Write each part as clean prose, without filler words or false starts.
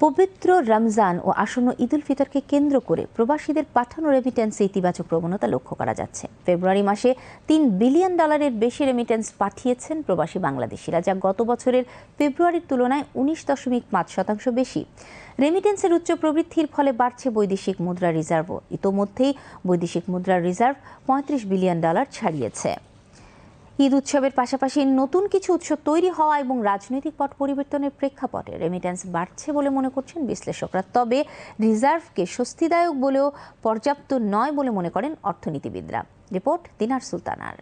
পবিত্র রমজান ও আসন্ন ঈদ উল ফিতরকে কেন্দ্র করে প্রবাসীদের পাঠানো রেমিটেন্সে ইতিবাচক প্রবণতা লক্ষ্য করা যাচ্ছে। ফেব্রুয়ারি মাসে $3 বিলিয়ন বেশি রেমিটেন্স পাঠিয়েছেন প্রবাসী বাংলাদেশিরা, যা গত বছরের ফেব্রুয়ারির তুলনায় 19.5% বেশি। রেমিটেন্সের উচ্চ প্রবৃদ্ধির ফলে বাড়ছে বৈদেশিক মুদ্রা রিজার্ভও। ইতোমধ্যেই বৈদেশিক মুদ্রার রিজার্ভ $35 বিলিয়ন ছাড়িয়েছে। ঈদ উৎসবের পাশাপাশি নতুন কিছু উৎস তৈরি হওয়া এবং রাজনৈতিক পট পরিবর্তনের প্রেক্ষাপটে রেমিটেন্স বাড়ছে বলে মনে করছেন বিশ্লেষকরা। তবে রিজার্ভকে স্বস্তিদায়ক বলেও পর্যাপ্ত নয় বলে মনে করেন অর্থনীতিবিদরা। রিপোর্ট দিনার সুলতানার।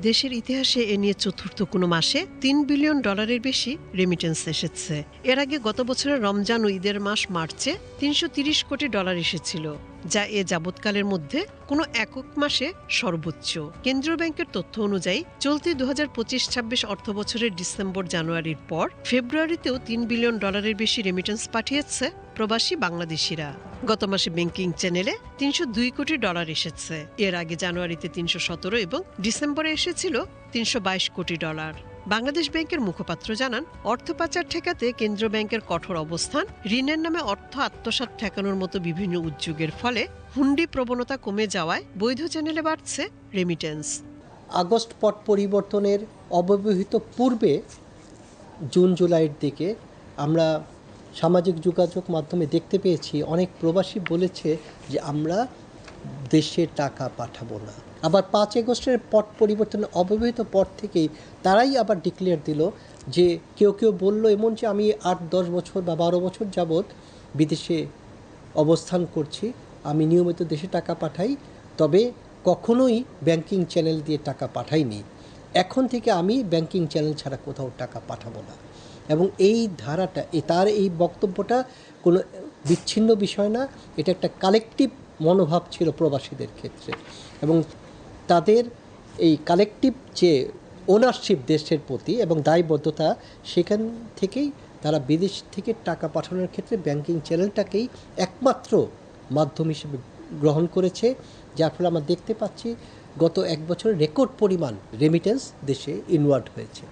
দেশের ইতিহাসে এ নিয়ে চতুর্থ কোনো মাসে $3 বিলিয়ন বেশি রেমিটেন্স এসেছে। এর আগে গত বছরের রমজান ও ঈদের মাস মার্চে $330 কোটি এসেছিল, যা এ যাবৎকালের মধ্যে কোনো একক মাসে সর্বোচ্চ। কেন্দ্রীয় ব্যাংকের তথ্য অনুযায়ী চলতি 2025-26 অর্থ বছরের ডিসেম্বর জানুয়ারির পর ফেব্রুয়ারিতেও $3 বিলিয়ন বেশি রেমিটেন্স পাঠিয়েছে প্রবাসী বাংলাদেশিরা। গত মাসে ব্যাংকিং চ্যানেলে $302 কোটি এসেছে। এর আগে জানুয়ারিতে 317 এবং ডিসেম্বরে এসেছিল $322 কোটি। বাংলাদেশ ব্যাংকের মুখপাত্র জানান, অর্থ পাচার ঠেকাতে কেন্দ্রীয় ব্যাংকের কঠোর অবস্থান, ঋণের নামে অর্থ আত্মসাৎ ঠেকানোর মতো বিভিন্ন উদ্যোগের ফলে হুন্ডি প্রবণতা কমে যাওয়ায় বৈধ চ্যানেলে বাড়ছে রেমিটেন্স। আগস্ট পট পরিবর্তনের অব্যবহিত পূর্বে জুন জুলাইয়ের দিকে আমরা সামাজিক যোগাযোগ মাধ্যমে দেখতে পেয়েছি অনেক প্রবাসী বলেছে যে আমরা দেশে টাকা পাঠাবো না। আবার 5 আগস্টের পট পরিবর্তনের অব্যবহিত পর থেকেই তারাই আবার ডিক্লেয়ার দিল যে কেউ কেউ বলল এমন যে আমি 8-10 বছর বা 12 বছর যাবৎ বিদেশে অবস্থান করছি, আমি নিয়মিত দেশে টাকা পাঠাই, তবে কখনোই ব্যাংকিং চ্যানেল দিয়ে টাকা পাঠাইনি। এখন থেকে আমি ব্যাংকিং চ্যানেল ছাড়া কোথাও টাকা পাঠাবো না। এবং এই ধারাটা তার এই বক্তব্যটা কোনো বিচ্ছিন্ন বিষয় না, এটা একটা কালেকটিভ মনোভাব ছিল প্রবাসীদের ক্ষেত্রে। এবং তাদের এই কালেকটিভ যে ওনারশিপ দেশের প্রতি এবং দায়বদ্ধতা, সেখান থেকেই তারা বিদেশ থেকে টাকা পাঠানোর ক্ষেত্রে ব্যাংকিং চ্যানেলটাকেই একমাত্র মাধ্যম হিসেবে গ্রহণ করেছে, যার ফলে আমরা দেখতে পাচ্ছি গত 1 বছরে রেকর্ড পরিমাণ রেমিটেন্স দেশে ইনওয়ার্ড হয়েছে।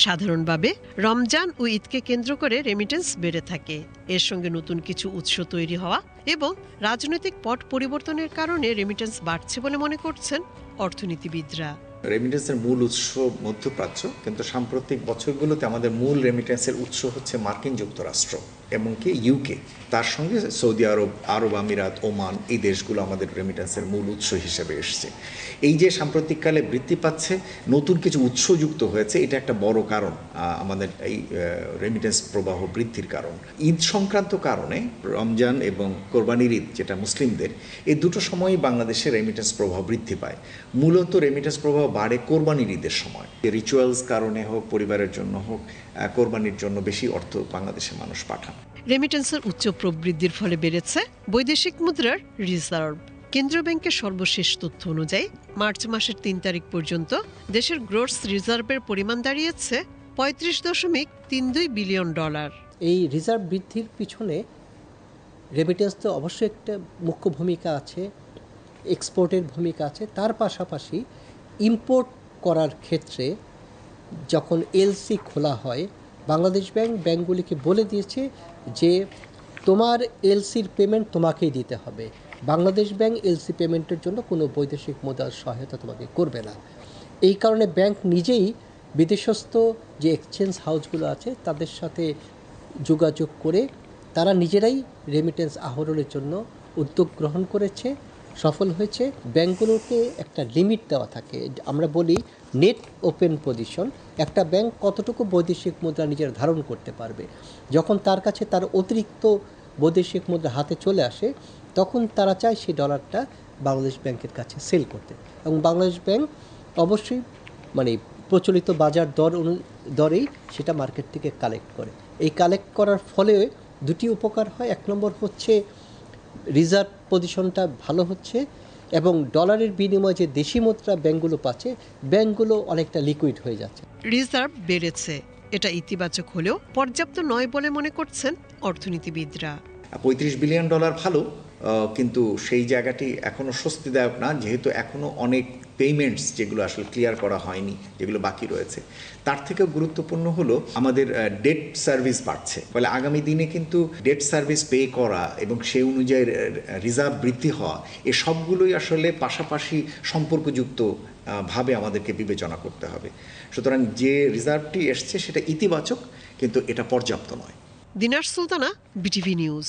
সাধারণভাবে রমজান ও ঈদকে কেন্দ্র করে রেমিটেন্স বেড়ে থাকে। এর সঙ্গে নতুন কিছু উৎস তৈরি হওয়া এবং রাজনৈতিক পট পরিবর্তনের কারণে রেমিটেন্স বাড়ছে বলে মনে করছেন অর্থনীতিবিদরা। রেমিটেন্সের মূল উৎস মধ্যপ্রাচ্য, কিন্তু সাম্প্রতিক বছরগুলোতে আমাদের মূল রেমিটেন্সের উৎস হচ্ছে মার্কিন যুক্তরাষ্ট্র এবং কি ইউকে, তার সঙ্গে সৌদি আরব, আরব আমিরাত, ওমান, এই দেশগুলো আমাদের রেমিটেন্সের মূল উৎস হিসেবে এসছে। এই যে সাম্প্রতিককালে বৃদ্ধি পাচ্ছে, নতুন কিছু উৎস যুক্ত হয়েছে, এটা একটা বড় কারণ আমাদের এই রেমিটেন্স প্রবাহ বৃদ্ধির কারণ। ঈদ সংক্রান্ত কারণে রমজান এবং কোরবানির ঈদ, যেটা মুসলিমদের, এই দুটো সময়ই বাংলাদেশে রেমিটেন্স প্রবাহ বৃদ্ধি পায়। মূলত রেমিটেন্স প্রবাহ বাড়ে কোরবানির ঈদের সময়। রিচুয়ালস কারণে হোক, পরিবারের জন্য হোক, কোরবানির জন্য বেশি অর্থ বাংলাদেশের মানুষ পাঠান। রেমিটেন্সের উচ্চ প্রবৃদ্ধির ফলে বেড়েছে বৈদেশিক মুদ্রার রিজার্ভ। কেন্দ্রীয় ব্যাংকের সর্বশেষ তথ্য অনুযায়ী মার্চ মাসের 3 তারিখ পর্যন্ত দেশের গ্রোস রিজার্ভের পরিমাণ দাঁড়িয়েছে $35.32 বিলিয়ন। এই রিজার্ভ বৃদ্ধির পিছনে রেমিটেন্স তো অবশ্যই একটা মুখ্য ভূমিকা আছে, এক্সপোর্টের ভূমিকা আছে। তার পাশাপাশি ইম্পোর্ট করার ক্ষেত্রে যখন এলসি খোলা হয়, বাংলাদেশ ব্যাংকগুলিকে বলে দিয়েছে যে তোমার এলসির পেমেন্ট তোমাকেই দিতে হবে। বাংলাদেশ ব্যাংক এলসি পেমেন্টের জন্য কোনো বৈদেশিক মুদ্রার সহায়তা তোমাকে করবে না। এই কারণে ব্যাংক নিজেই বিদেশস্থ যে এক্সচেঞ্জ হাউসগুলো আছে তাদের সাথে যোগাযোগ করে তারা নিজেরাই রেমিটেন্স আহরণের জন্য উদ্যোগ গ্রহণ করেছে, সফল হয়েছে। ব্যাংকগুলোকে একটা লিমিট দেওয়া থাকে, আমরা বলি নেট ওপেন পজিশন। একটা ব্যাংক কতটুকু বৈদেশিক মুদ্রা নিজের ধারণ করতে পারবে। যখন তার কাছে তার অতিরিক্ত বৈদেশিক মুদ্রা হাতে চলে আসে, তখন তারা চায় সেই ডলারটা বাংলাদেশ ব্যাংকের কাছে সেল করতে। এবং বাংলাদেশ ব্যাংক অবশ্যই প্রচলিত বাজার দরেই সেটা মার্কেট থেকে কালেক্ট করে। এই কালেক্ট করার ফলে দুটি উপকার হয়। 1 নম্বর হচ্ছে রিজার্ভ পজিশনটা ভালো হচ্ছে, এবং ডলারের বিনিময়ে যে দেশি মুদ্রা ব্যাংকগুলো পাচ্ছে, ব্যাংকগুলো অনেকটা লিকুইড হয়ে যাচ্ছে। রিজার্ভ বেড়েছে, এটা ইতিবাচক হলেও পর্যাপ্ত নয় বলে মনে করছেন অর্থনীতিবিদরা। $35 বিলিয়ন ভালো, কিন্তু সেই জায়গাটি এখনো স্বস্তিদায়ক না, যেহেতু এখনো অনেক পেমেন্টস যেগুলো আসলে ক্লিয়ার করা হয়নি, যেগুলো বাকি রয়েছে। তার থেকেও গুরুত্বপূর্ণ হলো আমাদের ডেট সার্ভিস বাড়ছে, ফলে আগামী দিনে কিন্তু ডেট সার্ভিস পে করা এবং সেই অনুযায়ী রিজার্ভ বৃদ্ধি হওয়া, এ সবগুলোই আসলে পাশাপাশি সম্পর্কযুক্ত ভাবে আমাদেরকে বিবেচনা করতে হবে। সুতরাং যে রিজার্ভটি এসছে সেটা ইতিবাচক, কিন্তু এটা পর্যাপ্ত নয়। দিনার সুলতানা, বিটিভি নিউজ।